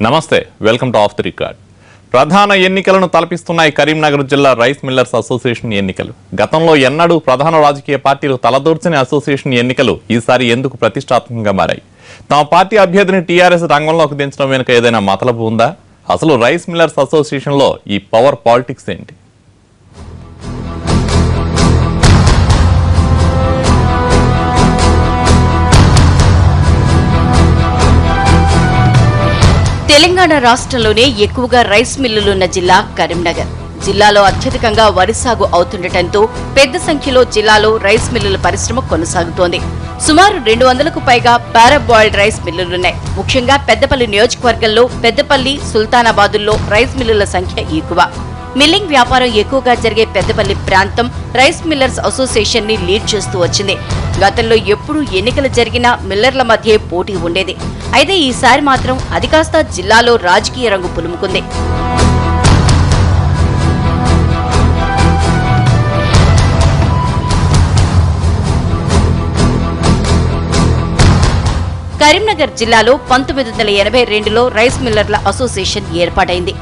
నమస్తే welcome to of the record. ప్రధాన ఎన్నికలను తలపిస్తున్నాయి కరీంనగర్ జిల్లా రైస్ మిల్లర్స్ అసోసియేషన్ ఎన్నికలు. గతంలో ఎన్నడూ ప్రధాన రాజకీయ పార్టీలు తలదూర్చని అసోసియేషన్ ఎన్నికలు ఈసారి ఎందుకు ప్రతిష్టాత్మకంగా మారాయి? తమ పార్టీ అభ్యర్థిని టీఆర్ఎస్ రంగంలోకి దించడం వెనుక ఏదైనా మతలబు ఉందా? అసలు రైస్ మిల్లర్స్ అసోసియేషన్ లో ఈ పవర్ పాలిటిక్స్ ఏంటి? తెలంగాణ రాష్ట్రంలోనే ఎక్కువగా రైస్ మిల్లులున్న జిల్లా కరీంనగర్. జిల్లాలో అత్యధికంగా వరి సాగు అవుతుండటంతో పెద్ద సంఖ్యలో జిల్లాలో రైస్ మిల్లుల పరిశ్రమ కొనసాగుతోంది. సుమారు 200కు పైగా పారాబాయిల్డ్ రైస్ మిల్లులున్నాయి. ముఖ్యంగా పెద్దపల్లి నియోజకవర్గంలో పెద్దపల్లి, సుల్తానాబాదుల్లో రైస్ మిల్లుల సంఖ్య ఎక్కువ. మిల్లింగ్ వ్యాపారం ఎక్కువగా జరిగే పెద్దపల్లి ప్రాంతం రైస్ మిల్లర్స్ అసోసియేషన్ ని లీడ్ చేస్తూ వచ్చింది. గతంలో ఎప్పుడు ఎన్నికలు జరిగినా మిల్లర్ల మధ్య పోటీ ఉండేది. అయితే ఈసారి మాత్రం అది కాస్త జిల్లాలో రాజకీయ రంగు పులుముకుంది. కరీంనగర్ జిల్లాలో 1982లో రైస్ మిల్లర్ల అసోసియేషన్ ఏర్పాటైంది.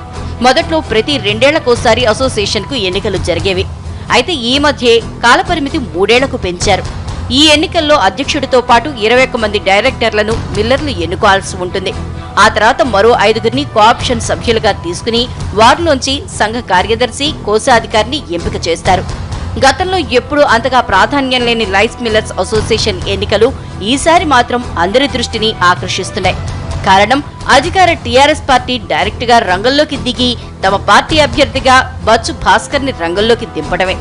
మొదట్లో ప్రతి 2 ఏళ్లకోసారి అసోసియేషన్ కు ఎన్నికలు జరిగేవి. అయితే ఈ మధ్యే కాలపరిమితి 3 ఏళ్లకు పెంచారు. ఈ ఎన్నికల్లో అధ్యక్షుడితో పాటు 21 మంది డైరెక్టర్లను మిల్లర్లు ఎన్నుకోవాల్సి ఉంటుంది. ఆ తర్వాత మరో 5గురిని కోఆప్షన్ సభ్యులుగా తీసుకుని వారిలోంచి సంఘ కార్యదర్శి, కోశాధికారిని ఎంపిక చేస్తారు. గతంలో ఎప్పుడూ అంతగా ప్రాధాన్యం లేని రైస్ మిల్లర్స్ అసోసియేషన్ ఎన్నికలు ఈసారి మాత్రం అందరి దృష్టిని ఆకర్షిస్తున్నాయి. కారణం అధికార టీఆర్ఎస్ పార్టీ డైరెక్ట్ గా రంగంలోకి దిగి తమ పార్టీ అభ్యర్థిగా బచ్చు భాస్కర్ ని రంగంలోకి దింపడమే.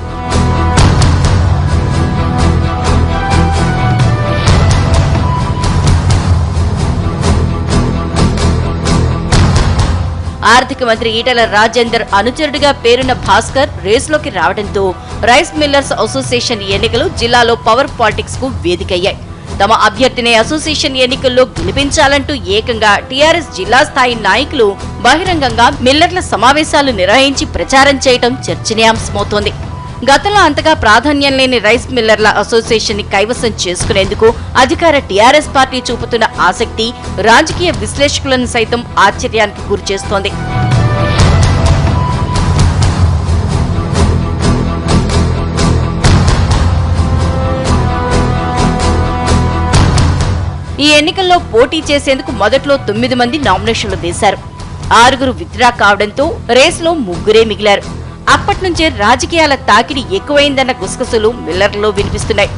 ఆర్థిక మంత్రి ఈటెల రాజేందర్ అనుచరుడిగా పేరున్న భాస్కర్ రేసులోకి రావడంతో రైస్ మిల్లర్స్ అసోసియేషన్ ఎన్నికలు జిల్లాలో పవర్ పాలిటిక్స్ కు వేదికయ్యాయి. తమ అభ్యర్థిని అసోసియేషన్ ఎన్నికల్లో గెలిపించాలంటూ ఏకంగా టీఆర్ఎస్ జిల్లా స్థాయి నాయకులు బహిరంగంగా మిల్లర్ల సమావేశాలు నిర్వహించి ప్రచారం చేయడం చర్చనీయాంశమవుతోంది. గతంలో అంతగా ప్రాధాన్యం లేని రైస్ మిల్లర్ల అసోసియేషన్ ని కైవసం చేసుకునేందుకు అధికార టీఆర్ఎస్ పార్టీ చూపుతున్న ఆసక్తి రాజకీయ విశ్లేషకులను సైతం ఆశ్చర్యానికి గురిచేస్తోంది. ఈ ఎన్నికల్లో పోటీ చేసేందుకు మొదట్లో 9 మంది నామినేషన్లు వేశారు. 6గురు విత్డ్రా కావడంతో రేసులో 3గురే మిగిలారు. అప్పట్నుంచే రాజకీయాల తాకిడి ఎక్కువైందన్న గుసగుసలు మిల్లర్లలో వినిపిస్తున్నాయి.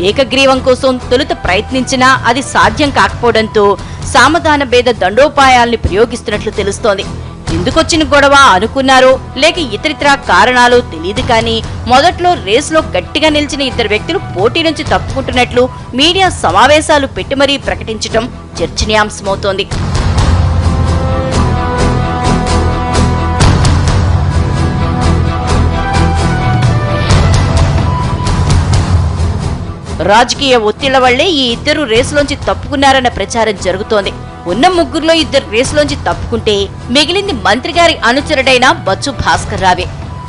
ఏకగ్రీవం కోసం తొలుత ప్రయత్నించినా అది సాధ్యం కాకపోవడంతో సామధాన భేద దండోపాయాల్ని ప్రయోగిస్తున్నట్లు తెలుస్తోంది. ఎందుకొచ్చిన గొడవ అనుకున్నారో లేక ఇతరితర కారణాలు తెలియదు కానీ మొదట్లో రేసులో గట్టిగా నిలిచిన 2 వ్యక్తులు పోటీ నుంచి తప్పుకుంటున్నట్లు మీడియా సమావేశాలు పెట్టి మరీ ప్రకటించడం చర్చనీయాంశమవుతోంది. రాజకీయ ఒత్తిళ్ల వల్లే ఈ 2 రేసులోంచి తప్పుకున్నారన్న ప్రచారం జరుగుతోంది. ఉన్న 3గురిలో 2 రేసులోంచి తప్పుకుంటే మిగిలింది మంత్రి గారి అనుచరుడైన బచ్చు భాస్కర్ రావే.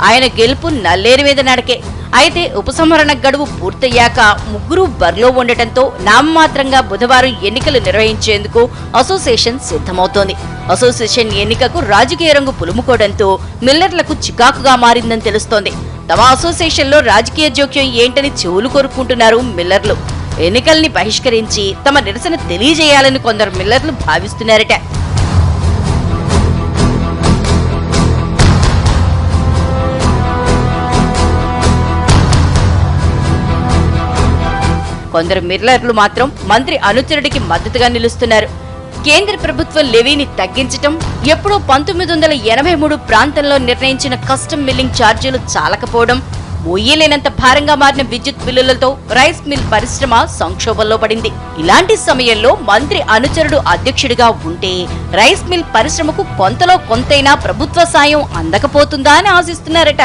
ఆయన గెలుపు నల్లేరు మీద నడకే. అయితే ఉపసంహరణ గడువు పూర్తయ్యాక 3గురు బరిలో ఉండటంతో నామమాత్రంగా బుధవారం ఎన్నికలు నిర్వహించేందుకు అసోసియేషన్ సిద్ధమవుతోంది. అసోసియేషన్ ఎన్నికకు రాజకీయ రంగు పులుముకోవడంతో మిల్లర్లకు చికాకుగా మారిందని తెలుస్తోంది. తమ అసోసియేషన్ లో రాజకీయ జోక్యం ఏంటని చెవులు కోరుకుంటున్నారు మిల్లర్లు. ఎన్నికల్ని బహిష్కరించి తమ నిరసన తెలియజేయాలని కొందరు మిల్లర్లు భావిస్తున్నారట. కొందరు మిల్లర్లు మాత్రం మంత్రి అనుచరుడికి మద్దతుగా నిలుస్తున్నారు. కేంద్ర ప్రభుత్వం లెవీని తగ్గించటం, ఎప్పుడో 1983 ప్రాంతంలో నిర్ణయించిన కస్టమ్ మిల్లింగ్ ఛార్జీలు చాలకపోవడం, మొయ్యలేనంత భారంగా మారిన విద్యుత్ బిల్లులతో రైస్ మిల్ పరిశ్రమ సంక్షోభంలో పడింది. ఇలాంటి సమయంలో మంత్రి అనుచరుడు అధ్యక్షుడిగా ఉంటే రైస్ మిల్ పరిశ్రమకు కొంతలో కొంతైనా ప్రభుత్వ సాయం అందకపోతుందా అని ఆశిస్తున్నారట.